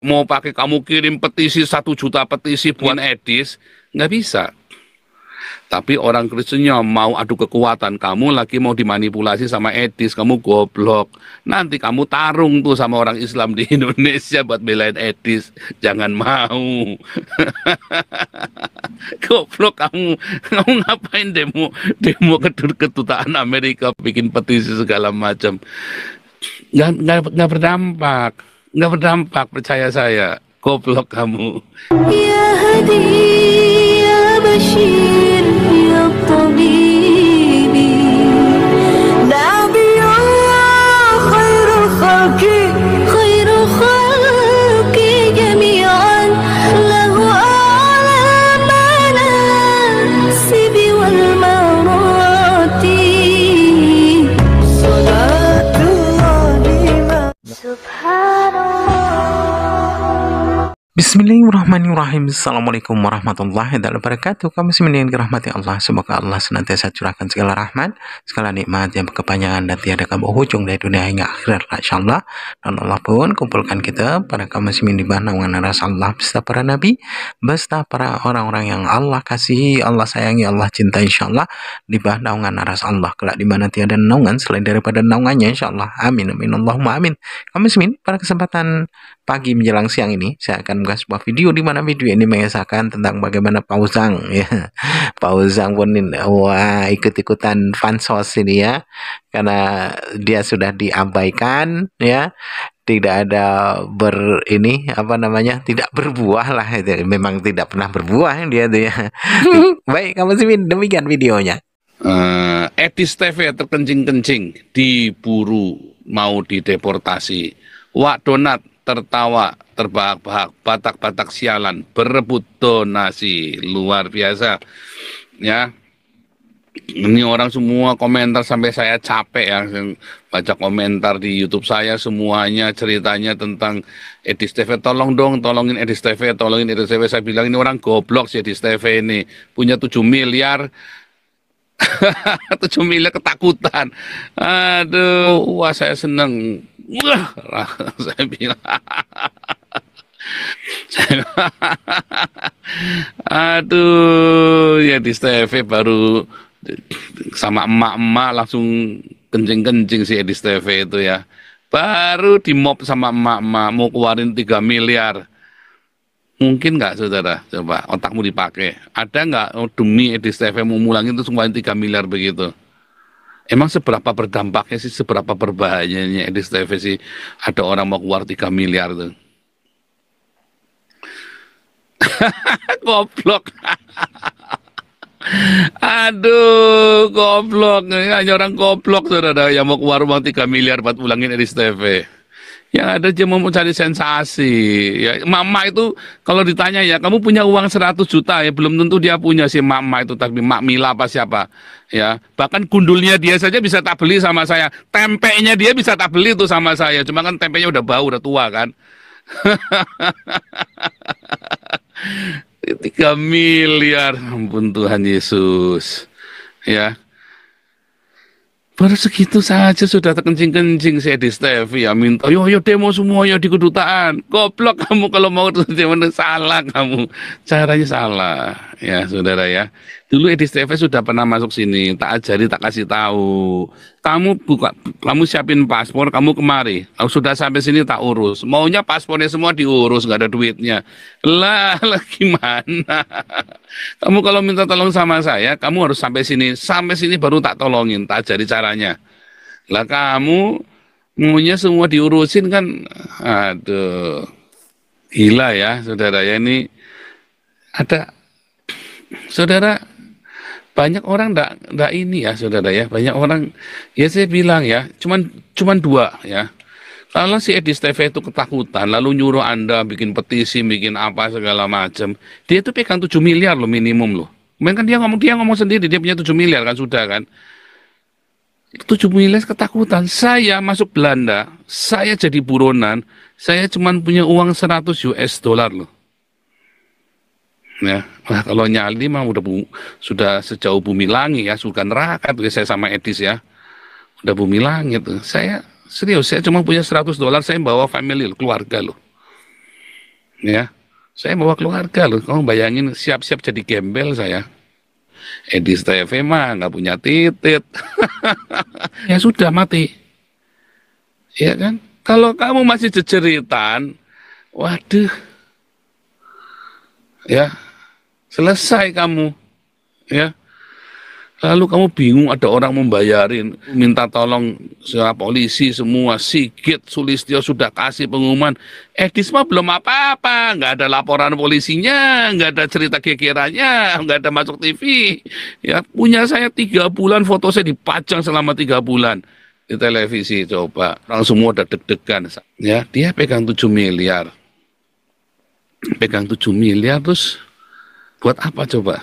Mau pakai kamu kirim petisi 1 juta petisi buat Edis, nggak bisa. Tapi orang Kristennya mau adu kekuatan, kamu lagi mau dimanipulasi sama Edis, kamu goblok. Nanti kamu tarung tuh sama orang Islam di Indonesia buat belain Edis. Jangan mau. Goblok kamu. Kamu ngapain demo kedutaan Amerika, bikin petisi segala macam. Nggak berdampak. Nggak berdampak, percaya saya. Goblok kamu. Ya Hadi, ya Bashir, ya Tabibi, Nabi Allah, khairul khalqi jami'an, lahu a'la manasibi wal marati, salatullahi subhanallah. Bismillahirrahmanirrahim. Assalamualaikum warahmatullahi wabarakatuh. Kami semua dirahmati Allah. Semoga Allah senantiasa curahkan segala rahmat, segala nikmat yang berkepanjangan dan tiada ujung dari dunia hingga akhirat, insyaallah. Dan Allah pun kumpulkan kita pada kaum muslimin di bawah naungan aras Allah beserta para nabi, beserta para orang-orang yang Allah kasihi, Allah sayangi, Allah cintai, insyaallah, di bawah naungan aras Allah kelak di mana tiada naungan selain daripada naungannya, insyaallah. Amin amin Allahumma amin. Kaum muslimin, pada kesempatan pagi menjelang siang ini saya akan membuat sebuah video di mana video ini mengisahkan tentang bagaimana Pauzang ya. Pauzang pun wah ikut-ikutan fansos ini ya, karena dia sudah diabaikan ya, tidak ada tidak berbuah lah, itu memang tidak pernah berbuah dia tuh ya. Baik kamu sih, demikian videonya. Edis TV terkencing-kencing, diburu mau dideportasi. Wak Donat tertawa terbahak-bahak, batak-batak sialan berebut donasi, luar biasa ya. Ini orang semua komentar sampai saya capek ya baca komentar di YouTube saya, semuanya ceritanya tentang Edis TV. Tolong dong, tolongin Edis TV, tolongin Edis TV. Saya bilang ini orang goblok sih Edis TV ini, punya 7 miliar 7 miliar ketakutan. Aduh, wah saya seneng. Wah, saya bilang. Aduh, ya di TV baru sama emak-emak langsung kencing-kencing si Edis TV itu ya. Baru di mob sama emak-emak mau keluarin 3 miliar. Mungkin nggak saudara? Coba otakmu dipakai. Ada nggak demi Edis TV mau mulangin itu semua 3 miliar begitu? Emang seberapa berdampaknya sih, seberapa berbahayanya Edis TV sih? Ada orang mau keluar 3 miliar tuh. Goblok. Aduh, goblok. Hanya orang goblok saudara yang mau keluar uang 3 miliar buat ulangin Edis TV. Yang ada dia mau cari sensasi ya. Mama itu kalau ditanya ya, kamu punya uang 100 juta ya, belum tentu dia punya si mama itu, tapi Mak Mila apa siapa ya. Bahkan gundulnya dia saja bisa tak beli sama saya, tempenya dia bisa tak beli tuh sama saya, cuma kan tempenya udah bau, udah tua kan. 3 miliar, ampun Tuhan Yesus ya. Baru segitu saja sudah terkencing-kencing si Edis TV ya, minta yo demo semua ya di kedutaan. Goblok kamu kalau mau demo, salah kamu, caranya salah ya saudara ya. Dulu Edis TV sudah pernah masuk sini, tak ajari, tak kasih tahu. Kamu siapin paspor, kamu kemari. Kalau sudah sampai sini tak urus. Maunya paspornya semua diurus, nggak ada duitnya. Lah gimana? Kamu kalau minta tolong sama saya, kamu harus sampai sini baru tak tolongin, tak ajari caranya. Lah kamu maunya semua diurusin kan, aduh, gila ya saudara ya. Ini ada saudara, banyak orang ndak ini ya saudara ya, banyak orang ya, saya bilang ya, cuman 2 ya. Kalau si Edis TV itu ketakutan lalu nyuruh Anda bikin petisi, bikin apa segala macam, dia itu pegang 7 miliar loh minimum loh. Kan dia ngomong sendiri dia punya 7 miliar kan, sudah kan. 7 miliar ketakutan. Saya masuk Belanda, saya jadi buronan, saya cuman punya uang 100 US dollar loh. Ya, nah, kalau nyali mah sudah sejauh bumi langit ya, surga neraka tuh saya sama Edis ya. Udah bumi langit tuh. Saya serius, saya cuma punya 100 dolar, saya bawa family, keluarga loh. ya. Saya bawa keluarga loh, kamu bayangin siap-siap jadi gembel saya. Edis TV mah nggak punya titit. Ya sudah mati. Ya kan? Kalau kamu masih jejeritan, waduh, ya selesai kamu. Ya. Lalu kamu bingung ada orang membayarin, minta tolong polisi semua, Sigit, Sulistyo sudah kasih pengumuman. Edis mah belum apa-apa, nggak ada laporan polisinya, nggak ada cerita gegerannya, nggak ada masuk TV. Ya punya saya 3 bulan, foto saya dipajang selama 3 bulan di televisi. Coba orang semua udah deg-degan. Ya dia pegang 7 miliar, pegang 7 miliar terus buat apa coba?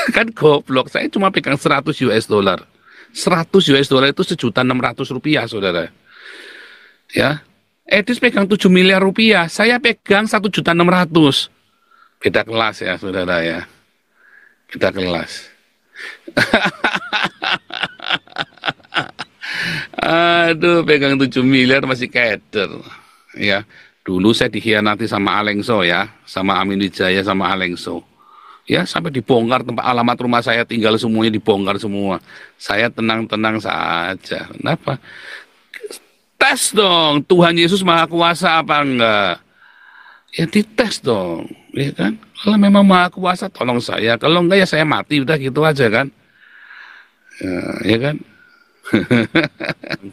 Kan goblok, saya cuma pegang 100 US dollar. 100 US dollar itu Rp1.600.000, saudara. Ya, Edis pegang 7 miliar rupiah, saya pegang 1.600.000. Beda kelas ya, saudara ya. Beda kelas. Aduh, pegang 7 miliar masih keder. Ya, dulu saya dikhianati sama Alengso ya, sama Amin Wijaya sama Alengso. Ya sampai dibongkar tempat alamat rumah saya tinggal semuanya dibongkar semua. Saya tenang-tenang saja. Kenapa? Tes dong, Tuhan Yesus Maha Kuasa apa enggak? Ya dites dong, ya kan? Kalau memang Maha Kuasa tolong saya, kalau enggak ya saya mati, udah gitu aja kan? Ya kan?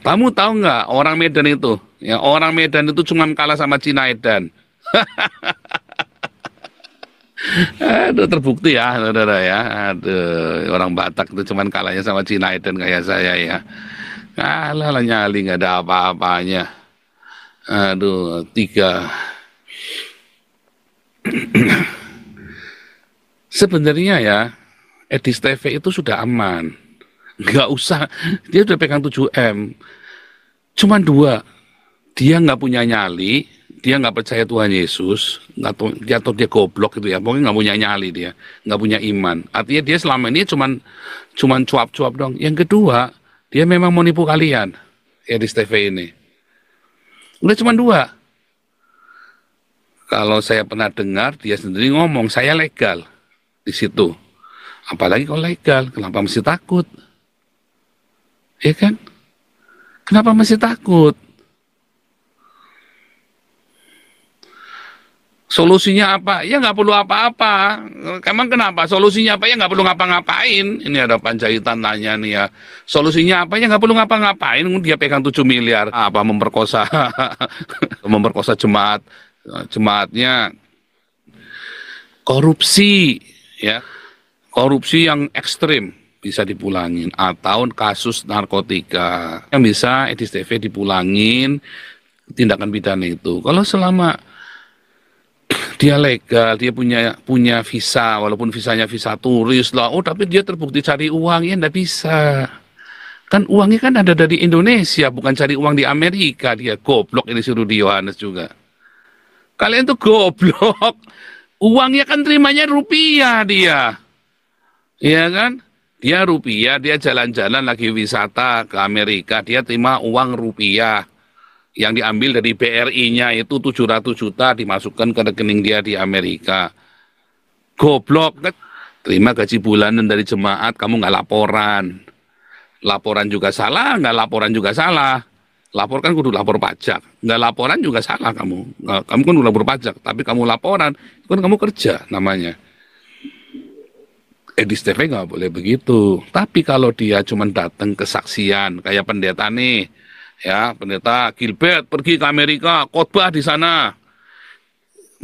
Kamu tahu nggak orang Medan itu? Ya orang Medan itu cuma kalah sama Cina Edan. Aduh terbukti ya saudara ya. Aduh orang Batak itu cuman kalahnya sama Cina Eden kayak saya ya. Kalah lah nyali nggak ada apa-apanya. Aduh 3. Sebenarnya ya Edis TV itu sudah aman. Nggak usah, dia udah pegang 7M. Cuman 2, dia nggak punya nyali, dia nggak percaya Tuhan Yesus, atau dia goblok gitu ya, pokoknya nggak punya nyali dia, nggak punya iman. Artinya dia selama ini cuman cuap-cuap dong. Yang kedua, dia memang mau nipu kalian, ya di TV ini. Udah cuman 2. Kalau saya pernah dengar, dia sendiri ngomong, saya legal di situ. Apalagi kalau legal, kenapa mesti takut? Ya kan? Kenapa mesti takut? Solusinya apa? Ya nggak perlu apa-apa. Emang kenapa? Solusinya apa? Ya nggak perlu ngapa-ngapain. Ini ada Panjaitan nanya nih ya. Solusinya apa? Ya nggak perlu ngapa-ngapain. Dia pegang 7 miliar. Apa memperkosa memperkosa jemaat. Jemaatnya korupsi ya. Korupsi yang ekstrim bisa dipulangin, atau kasus narkotika yang bisa Edis TV dipulangin tindakan pidana itu. Kalau selama dia legal, dia punya visa, walaupun visanya visa turis lah, oh tapi dia terbukti cari uang, ya enggak bisa. Kan uangnya kan ada dari Indonesia, bukan cari uang di Amerika. Dia goblok ini si Rudi Yohanes juga. Kalian tuh goblok. Uangnya kan terimanya rupiah dia. Iya kan? Dia rupiah, dia jalan-jalan lagi wisata ke Amerika, dia terima uang rupiah. Yang diambil dari BRI-nya itu 700 juta dimasukkan ke rekening dia di Amerika. Goblok kan? Terima gaji bulanan dari jemaat, kamu nggak laporan. Laporan juga salah, nggak laporan juga salah. Lapor kan kudu lapor pajak. Nggak laporan juga salah kamu. Kamu kan kudu lapor pajak, tapi kamu laporan, kan kamu kerja namanya. Edis TV nggak boleh begitu. Tapi kalau dia cuma datang kesaksian, kayak pendeta nih, ya pendeta Gilbert pergi ke Amerika, khotbah di sana,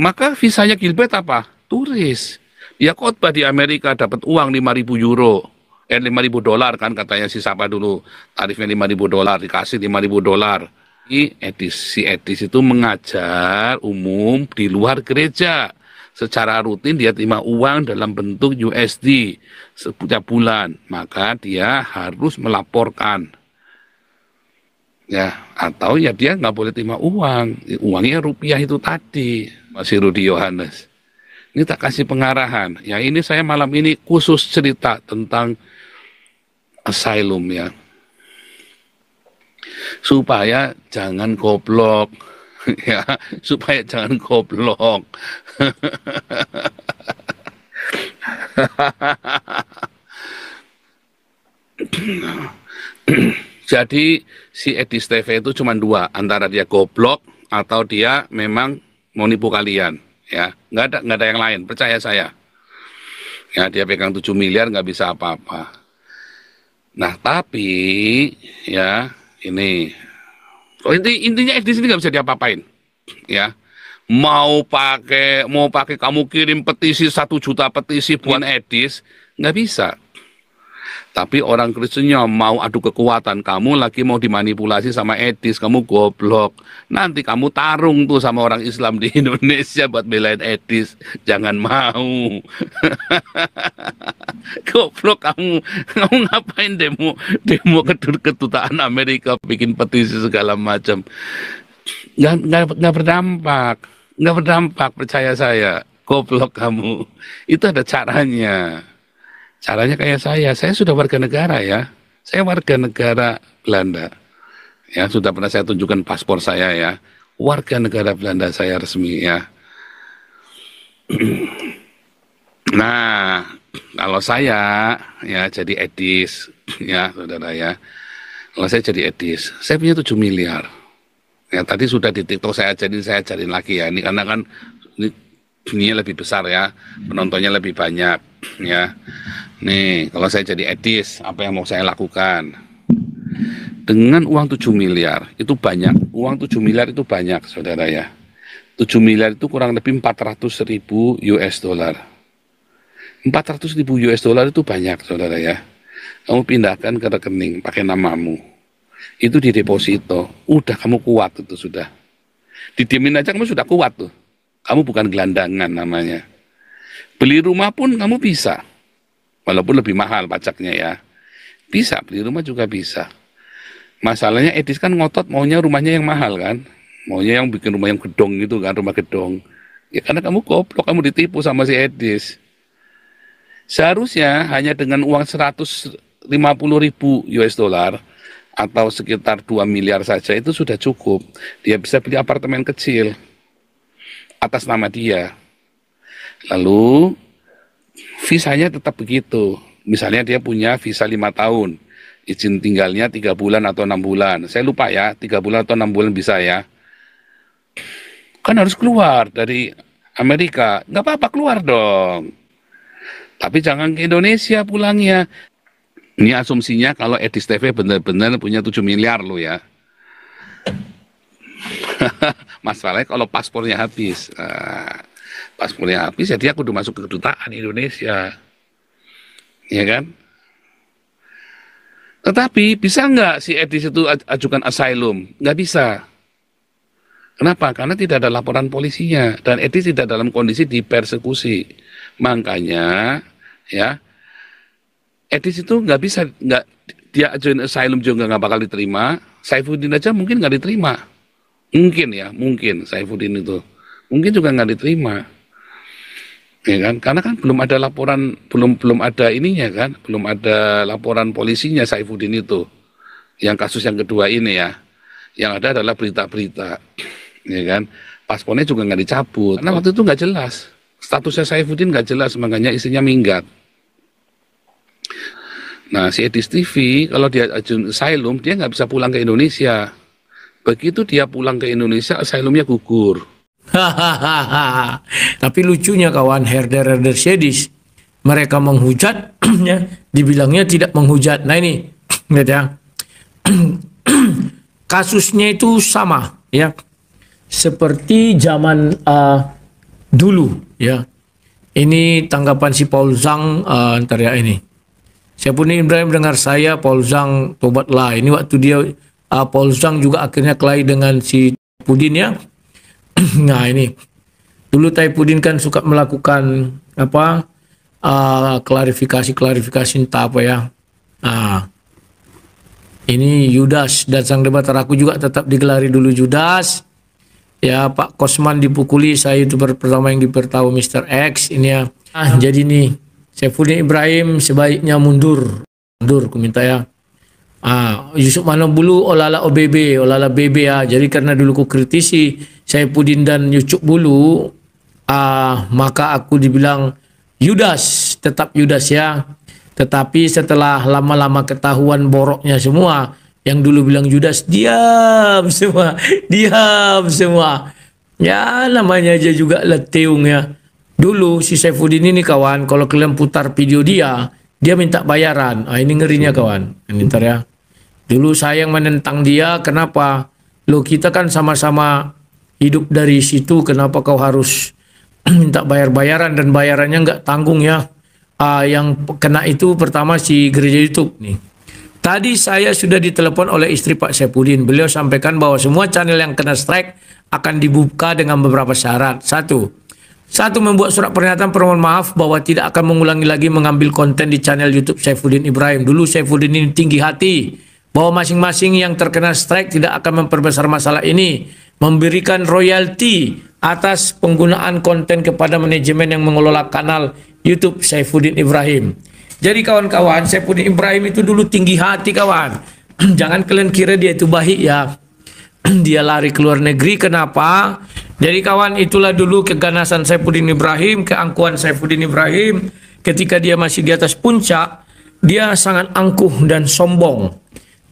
maka visanya Gilbert apa? Turis. Dia khotbah di Amerika dapat uang 5.000 euro, 5.000 dolar kan katanya si siapa dulu, tarifnya 5.000 dolar, dikasih 5.000 dolar. Si Edis itu mengajar umum di luar gereja. Secara rutin dia terima uang dalam bentuk USD setiap bulan, maka dia harus melaporkan. Ya, atau ya dia nggak boleh terima uang, uangnya rupiah itu tadi, masih Rudi Yohanes. Ini tak kasih pengarahan. Ya ini saya malam ini khusus cerita tentang asylum ya, supaya jangan goblok. ya, supaya jangan goblok. Jadi si Edi Steve itu cuma dua, antara dia goblok atau dia memang mau nipu kalian, ya. Nggak ada yang lain, percaya saya. Ya, dia pegang 7 miliar nggak bisa apa-apa. Nah, tapi ya ini, intinya Edi ini nggak bisa diapa-apain, ya. Mau pakai kamu kirim petisi 1 juta petisi buat Edis, nggak bisa. Tapi orang Kristennya mau adu kekuatan, kamu lagi mau dimanipulasi sama Edis, kamu goblok. Nanti kamu tarung tuh sama orang Islam di Indonesia buat belain Edis. Jangan mau. Goblok kamu. Kamu ngapain demo kedutaan Amerika, bikin petisi segala macam. Nggak berdampak. Nggak berdampak, percaya saya. Goblok kamu. Itu ada caranya. Caranya kayak saya sudah warga negara ya. Saya warga negara Belanda. Ya, sudah pernah saya tunjukkan paspor saya ya. Warga negara Belanda saya resmi ya. Nah, kalau saya ya jadi Edis ya, saudara ya. Kalau saya jadi Edis, saya punya 7 miliar. Ya, tadi sudah di TikTok saya ajarin lagi ya. Ini karena kan ini dunia lebih besar ya, penontonnya lebih banyak ya. Nih, kalau saya jadi Edis, apa yang mau saya lakukan? Dengan uang 7 miliar, itu banyak. Uang 7 miliar itu banyak, saudara ya. 7 miliar itu kurang lebih 400.000 US dollar. 400.000 US dollar itu banyak, saudara ya. Kamu pindahkan ke rekening pakai namamu. Itu di deposito. Udah kamu kuat itu sudah. Didiemin aja kamu sudah kuat tuh. Kamu bukan gelandangan namanya. Beli rumah pun kamu bisa. Walaupun lebih mahal pajaknya ya. Bisa, beli rumah juga bisa. Masalahnya Edis kan ngotot maunya rumahnya yang mahal kan. Maunya yang bikin rumah yang gedong gitu kan, rumah gedong. Ya karena kamu goblok, kamu ditipu sama si Edis. Seharusnya hanya dengan uang 150.000 US dollar atau sekitar 2 miliar saja itu sudah cukup. Dia bisa beli apartemen kecil atas nama dia. Lalu visanya tetap begitu. Misalnya dia punya visa 5 tahun, izin tinggalnya 3 bulan atau 6 bulan. Saya lupa ya, 3 bulan atau 6 bulan bisa ya. Kan harus keluar dari Amerika. Nggak apa-apa, keluar dong. Tapi jangan ke Indonesia pulangnya. Ini asumsinya kalau Edis TV benar-benar punya 7 miliar loh ya. Masalahnya kalau paspornya habis. Paspornya habis ya dia kudu masuk ke kedutaan Indonesia. Ya kan? Tetapi bisa nggak si Edis itu ajukan asylum? Nggak bisa. Kenapa? Karena tidak ada laporan polisinya dan Edis tidak dalam kondisi dipersekusi. Makanya ya Edis itu nggak bisa, nggak, dia ajuin asylum juga nggak bakal diterima. Saifuddin aja mungkin nggak diterima. Mungkin ya, mungkin Saifuddin itu mungkin juga nggak diterima. Ya kan? Karena kan belum ada laporan, belum ada ininya kan, belum ada laporan polisinya Saifuddin itu. Yang kasus yang kedua ini ya, yang ada adalah berita-berita, ya kan. Paspornya juga nggak dicabut, karena waktu itu nggak jelas, statusnya Saifuddin nggak jelas, makanya istrinya minggat. Nah si Edis TV kalau dia ajuin asylum dia nggak bisa pulang ke Indonesia. Begitu dia pulang ke Indonesia, asylumnya gugur. Hahaha. Tapi lucunya kawan, herder Sedis, mereka menghujat, ya, dibilangnya tidak menghujat. Nah ini, lihat ya, kasusnya itu sama, ya, seperti zaman dulu, ya. Ini tanggapan si Paul Zhang, ntar ya ini. Saifuddin Ibrahim dengar saya, Paul Zhang tobatlah. Ini waktu dia Paul Zhang juga akhirnya kelahi dengan si Pudin ya. Nah ini dulu Saifuddin kan suka melakukan apa klarifikasi entah apa ya. Nah ini Yudas dan sang debater aku juga tetap digelari dulu Judas. Ya Pak Kosman dipukuli, saya itu pertama yang diberitahu Mr. X ini ya. Jadi nih Saifuddin Ibrahim sebaiknya mundur ku minta ya. Yusuf Manobulu olala OBB, olala BB ya. Jadi karena dulu ku kritisi Saifuddin dan Ucuk Bulu, maka aku dibilang Yudas, tetap Yudas ya. Tetapi setelah lama-lama ketahuan boroknya semua, yang dulu bilang Yudas, diam semua, diam semua. Ya namanya aja juga leteung ya. Dulu si Saifuddin ini kawan, kalau kalian putar video dia minta bayaran. Ini ngerinya kawan. Ini ntar ya. Dulu saya yang menentang dia, kenapa? Loh kita kan sama-sama hidup dari situ, kenapa kau harus minta bayar-bayaran, dan bayarannya nggak tanggung ya. Yang kena itu pertama si gereja YouTube nih. Tadi saya sudah ditelepon oleh istri Pak Saifuddin. Beliau sampaikan bahwa semua channel yang kena strike akan dibuka dengan beberapa syarat. Satu, membuat surat pernyataan permohonan maaf bahwa tidak akan mengulangi lagi mengambil konten di channel YouTube Saifuddin Ibrahim. Dulu Saifuddin ini tinggi hati bahwa masing-masing yang terkena strike tidak akan memperbesar masalah ini, memberikan royalti atas penggunaan konten kepada manajemen yang mengelola kanal YouTube Saifuddin Ibrahim. Jadi kawan-kawan, Saifuddin Ibrahim itu dulu tinggi hati kawan. Jangan kalian kira dia itu baik ya. Dia lari ke luar negeri, kenapa? Jadi kawan, itulah dulu keganasan Saifuddin Ibrahim, keangkuhan Saifuddin Ibrahim. Ketika dia masih di atas puncak, dia sangat angkuh dan sombong.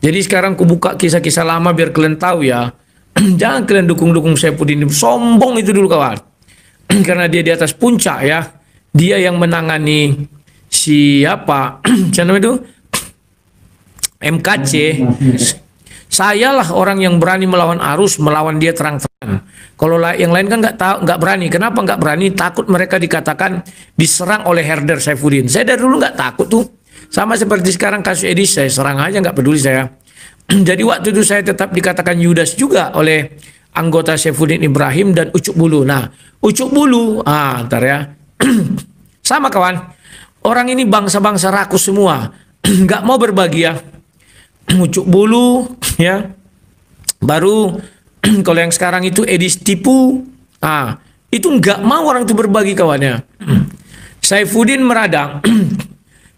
Jadi sekarang ku buka kisah-kisah lama biar kalian tahu ya. Jangan kalian dukung-dukung Saifuddin. Sombong itu dulu kawan. Karena dia di atas puncak ya. Dia yang menangani siapa? Siapa itu? MKC. Sayalah orang yang berani melawan arus, melawan dia terang-terangan. Kalau yang lain kan nggak berani. Kenapa nggak berani? Takut mereka dikatakan diserang oleh herder Saifuddin. Saya dari dulu nggak takut tuh. Sama seperti sekarang kasus Edis, saya serang aja, nggak peduli saya. Jadi waktu itu saya tetap dikatakan Yudas juga oleh anggota Saifuddin Ibrahim dan Ucuk Bulu. Nah, Ucuk Bulu, ntar ya. Sama kawan. Orang ini bangsa-bangsa rakus semua. Nggak mau berbagi ya. Ucuk Bulu ya. Baru kalau yang sekarang itu Edis tipu. Itu nggak mau orang itu berbagi kawannya. Saifuddin meradang.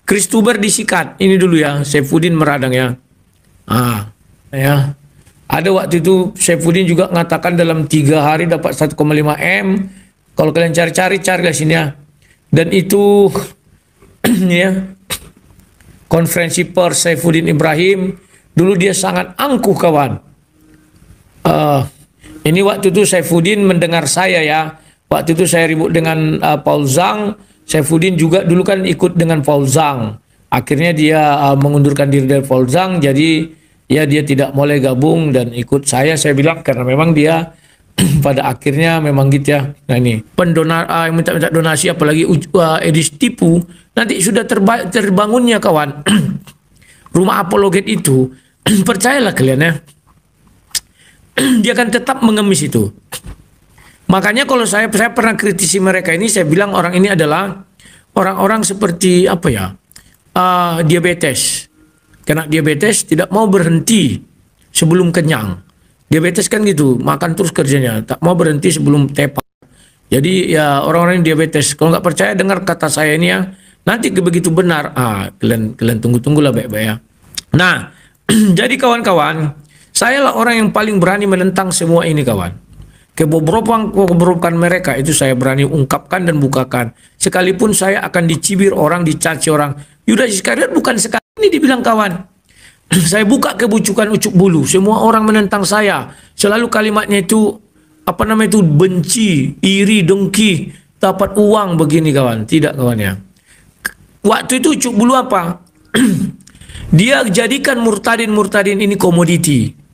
Kristuber disikat. Ini dulu ya, Saifuddin meradang ya. Ya. Ada waktu itu Saifuddin juga mengatakan dalam 3 hari dapat 1,5 M. Kalau kalian cari ke sini ya. Dan itu ya. Konferensi pers Saifuddin Ibrahim, dulu dia sangat angkuh kawan. Ini waktu itu Saifuddin mendengar saya ya. Waktu itu saya ribut dengan Paul Zhang. Saifuddin juga dulu kan ikut dengan Paul Zhang. Akhirnya dia mengundurkan diri dari Paul Zhang. Jadi ya dia tidak boleh gabung dan ikut saya. Saya bilang karena memang dia pada akhirnya memang gitu ya. Nah ini pendonor yang minta donasi, apalagi Edis tipu, nanti sudah terbangunnya kawan. Rumah apologet itu, percayalah kalian ya. Dia akan tetap mengemis itu. Makanya kalau saya pernah kritisi mereka ini, saya bilang orang ini adalah orang-orang seperti apa ya, diabetes. Karena diabetes tidak mau berhenti sebelum kenyang. Diabetes kan gitu, makan terus kerjanya, tak mau berhenti sebelum tepat. Jadi ya orang-orang yang diabetes, kalau nggak percaya dengar kata saya ini ya, nanti begitu benar, kalian tunggulah baik-baik ya. Nah, jadi kawan-kawan, saya lah orang yang paling berani menentang semua ini kawan. Kebobrokan mereka itu saya berani ungkapkan dan bukakan. Sekalipun saya akan dicibir orang, dicaci orang. Yudas Iskariot bukan sekali ini dibilang kawan. Saya buka kebucukan Ucuk Bulu. Semua orang menentang saya. Selalu kalimatnya itu benci, iri, dengki, dapat uang begini kawan. Tidak kawan ya. Waktu itu Ucuk Bulu apa? Dia jadikan murtadin ini komoditi.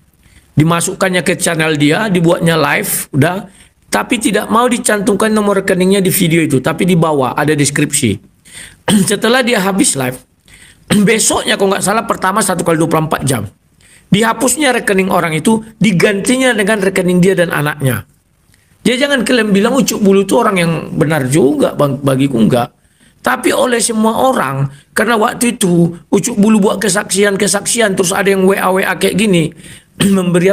Dimasukkannya ke channel dia, dibuatnya live, udah. Tapi tidak mau dicantumkan nomor rekeningnya di video itu, tapi di bawah ada deskripsi. Setelah dia habis live, besoknya kalau nggak salah pertama 1 kali 24 jam, dihapusnya rekening orang itu, digantinya dengan rekening dia dan anaknya. Jadi jangan kalian bilang Ucuk Bulu itu orang yang benar juga, bagiku enggak. Tapi oleh semua orang, karena waktu itu Ucuk Bulu buat kesaksian, terus ada yang WA kayak gini, memberi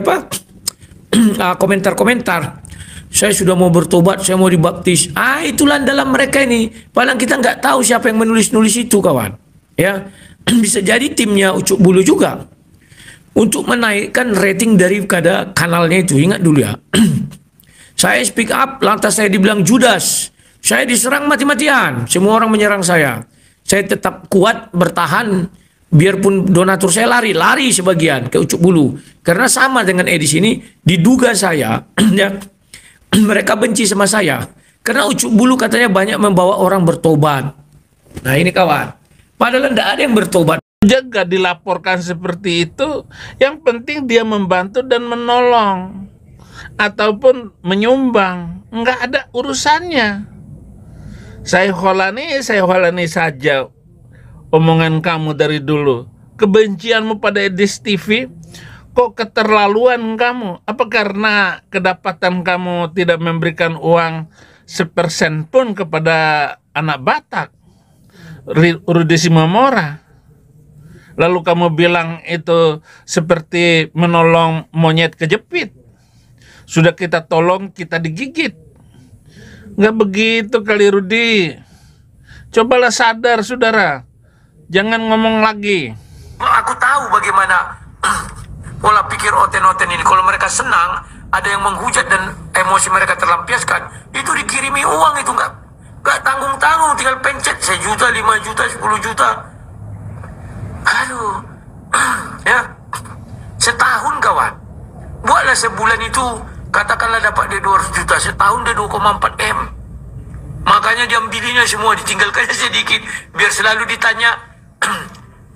komentar. Saya sudah mau bertobat, saya mau dibaptis. Itulah dalam mereka ini. Padahal kita nggak tahu siapa yang menulis itu kawan. Ya, bisa jadi timnya Ucuk Bulu juga. Untuk menaikkan rating daripada kanalnya itu. Ingat dulu ya. Saya speak up, lantas saya dibilang Judas. Saya diserang mati-matian. Semua orang menyerang saya. Saya tetap kuat, bertahan. Biarpun donatur saya lari sebagian ke Ucuk Bulu. Karena sama dengan Edis ini, diduga saya, ya, mereka benci sama saya. Karena Ucuk Bulu katanya banyak membawa orang bertobat. Nah ini kawan. Padahal tidak ada yang bertobat. Jaga dilaporkan seperti itu, yang penting dia membantu dan menolong ataupun menyumbang, nggak ada urusannya. Saya holani saja omongan kamu dari dulu. Kebencianmu pada Edis TV, kok keterlaluan kamu? Apa karena kedapatan kamu tidak memberikan uang 1% pun kepada anak Batak, Rudi Simamora? Lalu kamu bilang itu seperti menolong monyet kejepit. Sudah kita tolong, kita digigit. Nggak begitu kali Rudi. Cobalah sadar saudara. Jangan ngomong lagi. Aku tahu bagaimana pola pikir oten-oten ini. Kalau mereka senang, ada yang menghujat dan emosi mereka terlampiaskan, itu dikirimi uang itu nggak tanggung-tanggung, tinggal pencet 1 juta, 5 juta, 10 juta. Aduh, ya, setahun kawan. Buatlah sebulan itu, katakanlah dapat dia 200 juta, setahun dia 2,4 M. Makanya diambilinya semua, ditinggalkannya sedikit, biar selalu ditanya,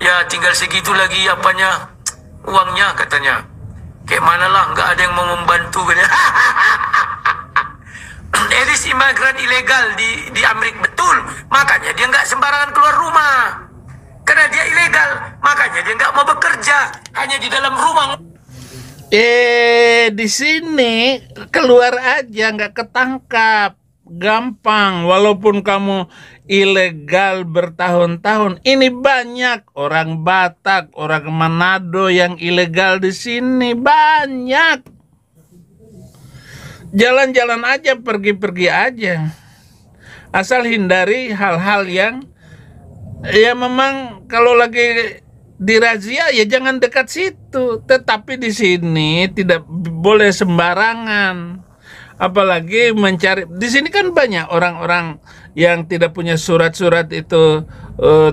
ya tinggal segitu lagi apanya, uangnya katanya. Kayak mana lah, nggak ada yang mau membantu. Edis imigran ilegal di Amerika, betul. Makanya dia nggak sembarangan keluar rumah. Karena dia ilegal, makanya dia nggak mau bekerja, hanya di dalam rumah. Di sini keluar aja, nggak ketangkap. Gampang, walaupun kamu ilegal bertahun-tahun. Ini banyak orang Batak, orang Manado yang ilegal di sini, banyak. Jalan-jalan aja, pergi-pergi aja. Asal hindari hal-hal yang ya memang kalau lagi dirazia ya jangan dekat situ. Tetapi di sini tidak boleh sembarangan. Apalagi mencari, di sini kan banyak orang-orang yang tidak punya surat-surat itu,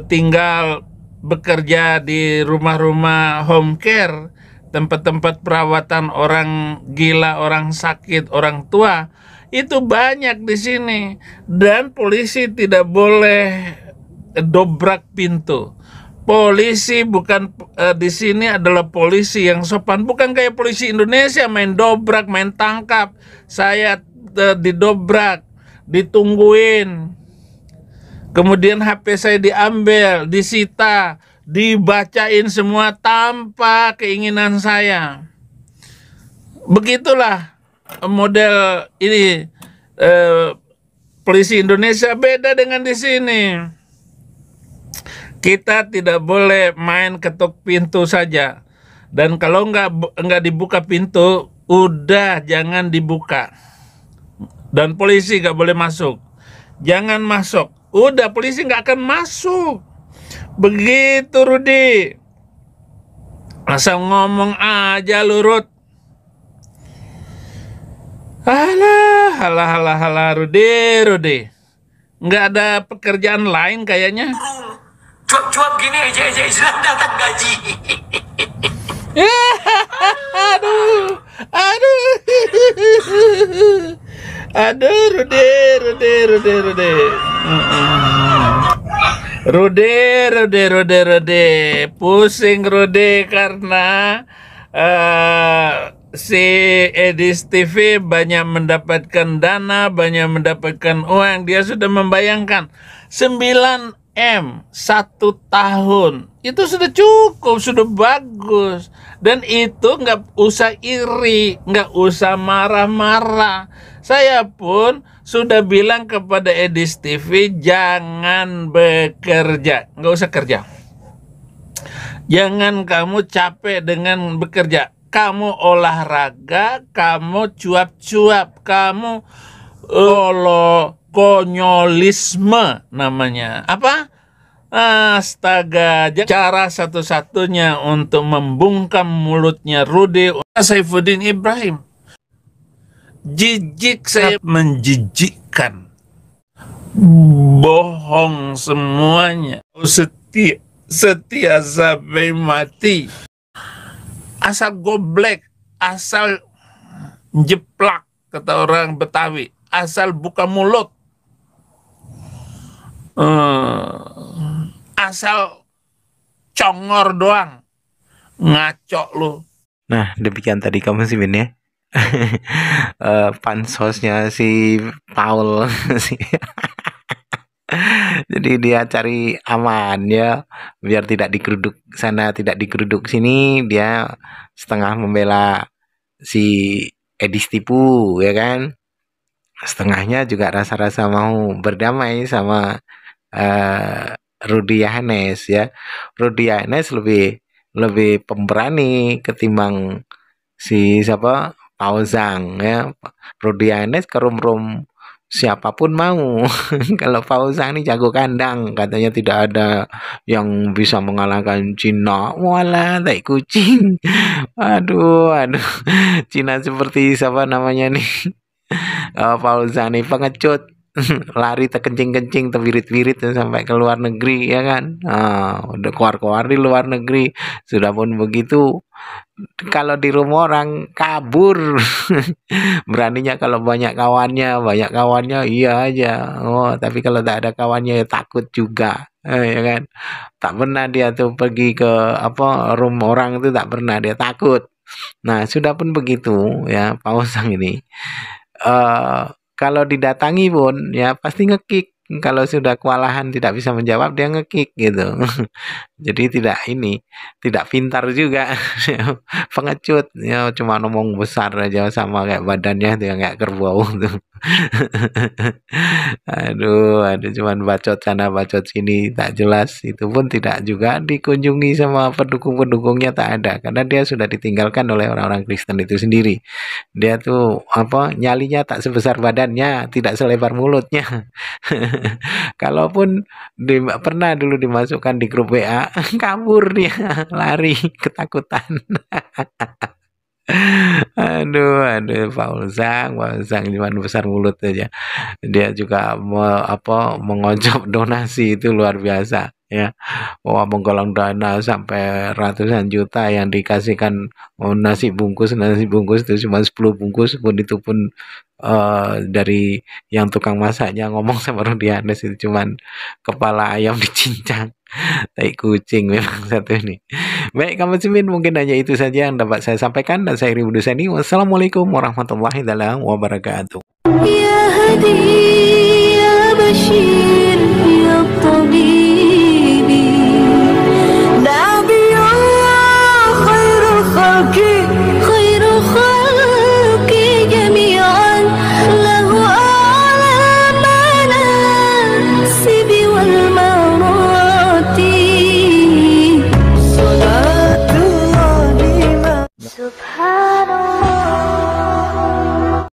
tinggal bekerja di rumah-rumah home care, tempat-tempat perawatan orang gila, orang sakit, orang tua. Itu banyak di sini. Dan polisi tidak boleh dobrak pintu. Polisi bukan di sini adalah polisi yang sopan, bukan kayak polisi Indonesia main dobrak, main tangkap. Saya didobrak, ditungguin, kemudian HP saya diambil, disita, dibacain semua tanpa keinginan saya. Begitulah model ini. Polisi Indonesia beda dengan di sini. Kita tidak boleh main ketuk pintu saja. Dan kalau nggak dibuka pintu, udah jangan dibuka. Dan polisi nggak boleh masuk. Jangan masuk. Udah, polisi nggak akan masuk. Begitu Rudi. Asal ngomong aja lurut. Halah Rudi. Nggak ada pekerjaan lain kayaknya. Cuap-cuap gini aja Islam datang gaji. Aduh, Rudi. Pusing Rudi karena si Edis TV banyak mendapatkan dana, banyak mendapatkan uang. Dia sudah membayangkan 9M 1 tahun. Itu sudah cukup, sudah bagus. Dan itu nggak usah iri, nggak usah marah-marah. Saya pun sudah bilang kepada Edis TV, jangan bekerja, nggak usah kerja. Jangan kamu capek dengan bekerja. Kamu olahraga, kamu cuap-cuap, kamu konyolisme namanya. Apa? Astaga, cara satu-satunya untuk membungkam mulutnya Rudi Saifuddin Ibrahim. Jijik saya, menjijikkan. Bohong semuanya. Setia sampai mati. Asal goblek, asal jeplak, kata orang Betawi. Asal buka mulut. Asal congor doang. Ngaco lu. Nah, demikian tadi kamu sih Min ya. Pansosnya si Paul sih. Jadi dia cari aman ya, biar tidak digeruduk sana, tidak digeruduk sini. Dia setengah membela si Edis Tipu ya kan, setengahnya juga rasa-rasa mau berdamai sama Rudy Yohanes ya. Rudy Yohanes lebih pemberani ketimbang si siapa, Paul Zhang ya. Rudy Yohanes ke rum-rum siapapun mau. Kalau Paul Zhang ini jago kandang, katanya tidak ada yang bisa mengalahkan Cina. Walah, tai kucing. Aduh. Cina seperti siapa namanya nih? Paul Zhang nih pengecut. Lari terkencing-kencing, terbirit-birit sampai ke luar negeri ya kan. Udah keluar-keluar di luar negeri. Sudah pun begitu, kalau di rumah orang kabur. Beraninya kalau banyak kawannya iya aja. Tapi kalau tak ada kawannya ya takut juga. Ya kan, tak pernah dia tuh pergi ke rumah orang itu, tak pernah, dia takut. Nah, sudah pun begitu ya, Paul Zhang ini kalau didatangi pun ya pasti ngekick. Kalau sudah kewalahan tidak bisa menjawab, dia ngekick gitu. Jadi tidak pintar juga. Pengecut ya, cuma ngomong besar aja, sama kayak badannya dia kayak kerbau tuh. aduh cuman bacot sana bacot sini tak jelas. Itu pun tidak juga dikunjungi sama pendukung-pendukungnya, tak ada, karena dia sudah ditinggalkan oleh orang-orang Kristen itu sendiri. Dia tuh nyalinya tak sebesar badannya, tidak selebar mulutnya. Kalaupun pernah dulu dimasukkan di grup WA, kabur dia, lari ketakutan. aduh Paul Zhang cuma besar mulut aja. Dia juga mengojok donasi itu luar biasa ya. Menggalang dana sampai ratusan juta, yang dikasihkan nasi bungkus itu cuma 10 bungkus pun, itu pun dari yang tukang masaknya ngomong sama Rudy Yohanes itu cuman kepala ayam dicincang. Tai kucing memang satu ini. Baik, kamu Cimin, mungkin hanya itu saja yang dapat saya sampaikan, dan saya Ribudusani. Wassalamualaikum warahmatullahi wabarakatuh.